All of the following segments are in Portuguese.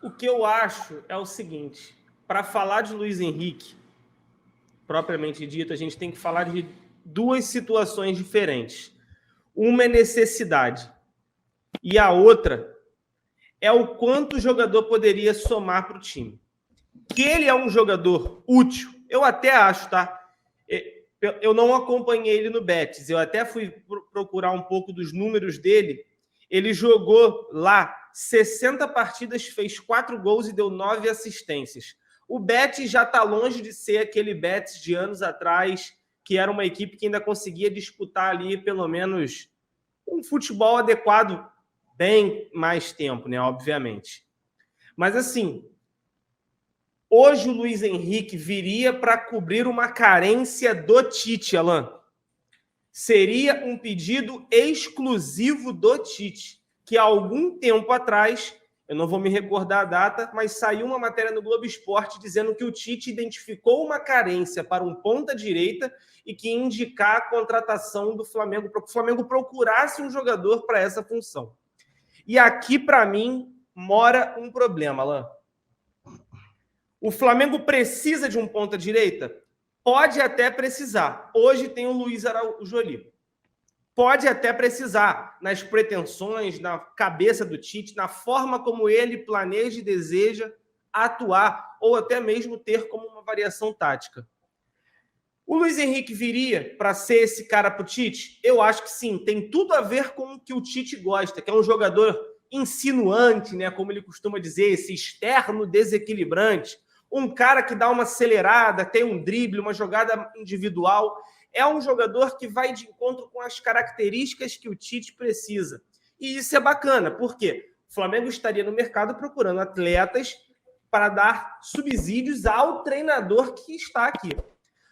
O que eu acho é o seguinte, para falar de Luiz Henrique, propriamente dito, a gente tem que falar de duas situações diferentes. Uma é necessidade e a outra é o quanto o jogador poderia somar para o time. Que ele é um jogador útil, eu até acho, tá? Eu não acompanhei ele no Betis, eu até fui procurar um pouco dos números dele. Ele jogou lá 60 partidas, fez 4 gols e deu 9 assistências. O Betis já está longe de ser aquele Betis de anos atrás, que era uma equipe que ainda conseguia disputar ali pelo menos um futebol adequado bem mais tempo, né? Obviamente. Mas assim, hoje o Luiz Henrique viria para cobrir uma carência do Tite, Alan. Seria um pedido exclusivo do Tite, que há algum tempo atrás, eu não vou me recordar a data, mas saiu uma matéria no Globo Esporte dizendo que o Tite identificou uma carência para um ponta-direita e que ia indicar a contratação do Flamengo, para que o Flamengo procurasse um jogador para essa função. E aqui, para mim, mora um problema, Alan. O Flamengo precisa de um ponta-direita? Pode até precisar. Hoje tem o Luiz Araújo ali. Pode até precisar, nas pretensões, na cabeça do Tite, na forma como ele planeja e deseja atuar, ou até mesmo ter como uma variação tática. O Luiz Henrique viria para ser esse cara para o Tite? Eu acho que sim. Tem tudo a ver com o que o Tite gosta, que é um jogador insinuante, né? Como ele costuma dizer, esse externo desequilibrante. Um cara que dá uma acelerada, tem um drible, uma jogada individual. É um jogador que vai de encontro com as características que o Tite precisa. E isso é bacana, porque o Flamengo estaria no mercado procurando atletas para dar subsídios ao treinador que está aqui.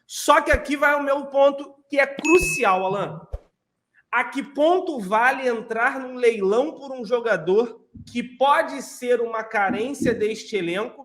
Só que aqui vai o meu ponto, que é crucial, Alan. A que ponto vale entrar num leilão por um jogador que pode ser uma carência deste elenco,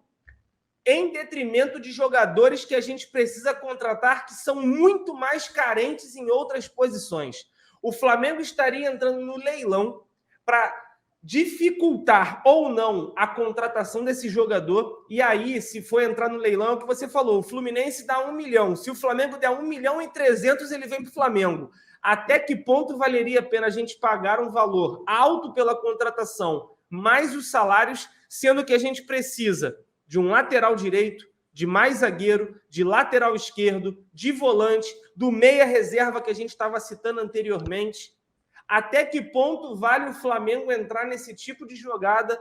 em detrimento de jogadores que a gente precisa contratar que são muito mais carentes em outras posições? O Flamengo estaria entrando no leilão para dificultar ou não a contratação desse jogador, e aí, se for entrar no leilão, é o que você falou, o Fluminense dá 1 milhão, se o Flamengo der 1.300.000, ele vem para o Flamengo. Até que ponto valeria a pena a gente pagar um valor alto pela contratação, mais os salários, sendo que a gente precisa de um lateral direito, de mais zagueiro, de lateral esquerdo, de volante, do meia reserva que a gente estava citando anteriormente? Até que ponto vale o Flamengo entrar nesse tipo de jogada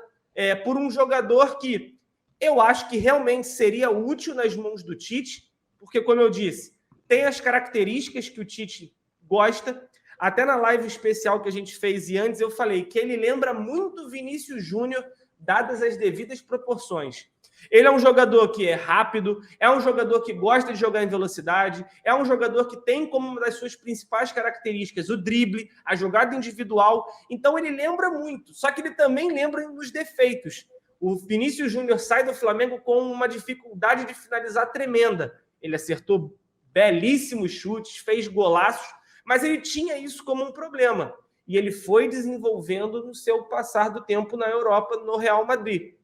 por um jogador que eu acho que realmente seria útil nas mãos do Tite, porque, como eu disse, tem as características que o Tite gosta. Até na live especial que a gente fez e antes eu falei que ele lembra muito Vinícius Júnior, dadas as devidas proporções. Ele é um jogador que é rápido, é um jogador que gosta de jogar em velocidade, é um jogador que tem como uma das suas principais características o drible, a jogada individual. Então ele lembra muito, só que ele também lembra nos defeitos. O Vinícius Júnior sai do Flamengo com uma dificuldade de finalizar tremenda. Ele acertou belíssimos chutes, fez golaços, mas ele tinha isso como um problema. E ele foi desenvolvendo no seu passar do tempo na Europa, no Real Madrid.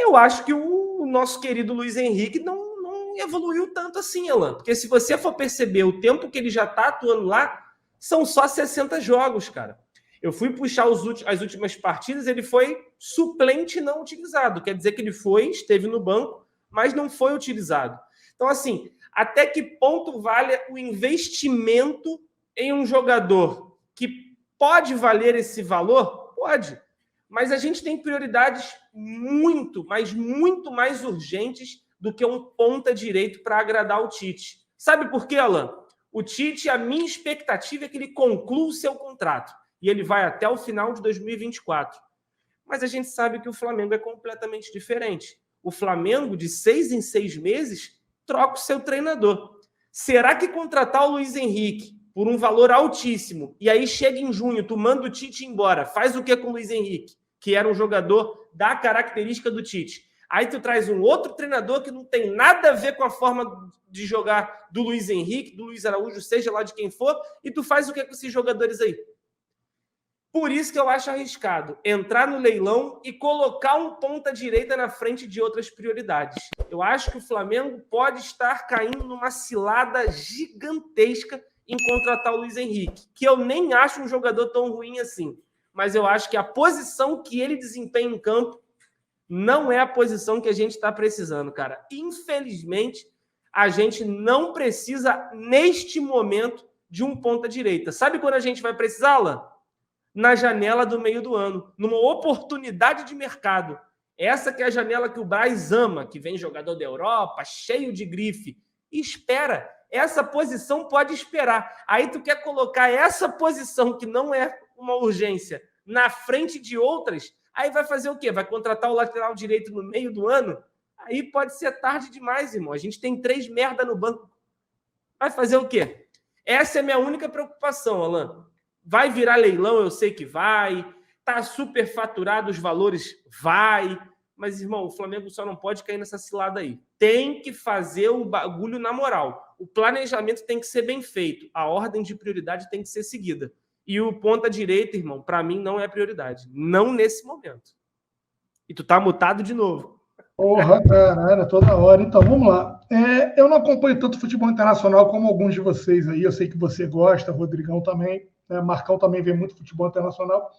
Eu acho que o nosso querido Luiz Henrique não evoluiu tanto assim, Alan. Porque se você for perceber o tempo que ele já está atuando lá, são só 60 jogos, cara. Eu fui puxar as últimas partidas, ele foi suplente não utilizado. Quer dizer que ele esteve no banco, mas não foi utilizado. Então, assim, até que ponto vale o investimento em um jogador que pode valer esse valor? Pode. Mas a gente tem prioridades muito, mas muito mais urgentes do que um ponta direito para agradar o Tite. Sabe por quê, Alan? O Tite, a minha expectativa é que ele conclua o seu contrato. E ele vai até o final de 2024. Mas a gente sabe que o Flamengo é completamente diferente. O Flamengo, de 6 em 6 meses, troca o seu treinador. Será que contratar o Luiz Henrique por um valor altíssimo, e aí chega em junho, tu manda o Tite embora, faz o que com o Luiz Henrique, que era um jogador da característica do Tite? Aí tu traz um outro treinador que não tem nada a ver com a forma de jogar do Luiz Henrique, do Luiz Araújo, seja lá de quem for, e tu faz o que com esses jogadores aí? Por isso que eu acho arriscado entrar no leilão e colocar um ponta-direita na frente de outras prioridades. Eu acho que o Flamengo pode estar caindo numa cilada gigantesca em contratar o Luiz Henrique, que eu nem acho um jogador tão ruim assim, mas eu acho que a posição que ele desempenha em campo não é a posição que a gente está precisando, cara. Infelizmente, a gente não precisa, neste momento, de um ponta-direita. Sabe quando a gente vai precisá-la? Na janela do meio do ano, numa oportunidade de mercado. Essa que é a janela que o Braz ama, que vem jogador da Europa, cheio de grife. E espera. Essa posição pode esperar. Aí tu quer colocar essa posição, que não é uma urgência, na frente de outras, aí vai fazer o quê? Vai contratar o lateral direito no meio do ano? Aí pode ser tarde demais, irmão. A gente tem 3 merda no banco. Vai fazer o quê? Essa é a minha única preocupação, Alan. Vai virar leilão, eu sei que vai. Tá super faturado os valores, vai. Mas, irmão, o Flamengo só não pode cair nessa cilada aí. Tem que fazer o bagulho na moral. O planejamento tem que ser bem feito. A ordem de prioridade tem que ser seguida. E o ponta-direita, irmão, para mim não é prioridade. Não nesse momento. E tu tá mutado de novo. Porra, caralho, toda hora. Então, vamos lá. Eu não acompanho tanto futebol internacional como alguns de vocês aí. Eu sei que você gosta, Rodrigão também. Marcão também vê muito futebol internacional.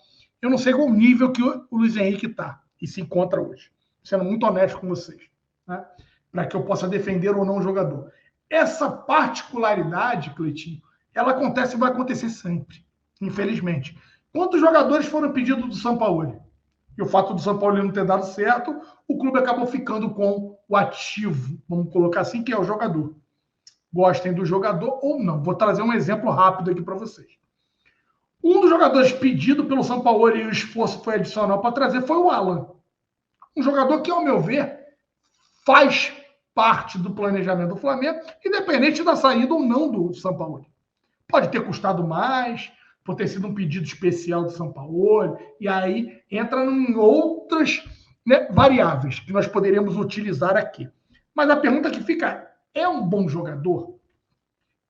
Eu não sei qual nível que o Luiz Henrique está e se encontra hoje. Sendo muito honesto com vocês. Né? Para que eu possa defender ou não o jogador. Essa particularidade, Cleitinho, ela acontece e vai acontecer sempre. Infelizmente. Quantos jogadores foram pedidos do São Paulo? E o fato do São Paulo não ter dado certo, o clube acabou ficando com o ativo, vamos colocar assim, que é o jogador. Gostem do jogador ou não. Vou trazer um exemplo rápido aqui para vocês. Um dos jogadores pedido pelo São Paulo e o esforço foi adicional para trazer foi o Alan. Um jogador que, ao meu ver, faz parte do planejamento do Flamengo, independente da saída ou não do São Paulo. Pode ter custado mais, por ter sido um pedido especial do São Paulo, e aí entra em outras variáveis que nós poderíamos utilizar aqui. Mas a pergunta que fica, é um bom jogador?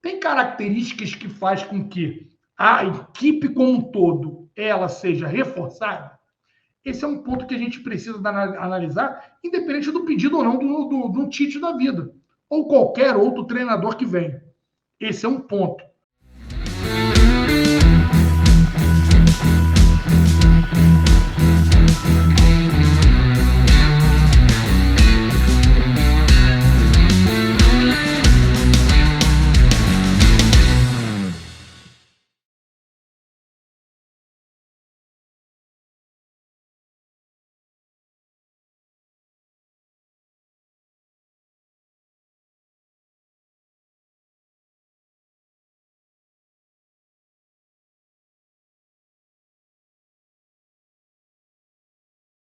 Tem características que faz com que a equipe como um todo ela seja reforçada? Esse é um ponto que a gente precisa analisar, independente do pedido ou não do Tite da vida, ou qualquer outro treinador que venha. Esse é um ponto.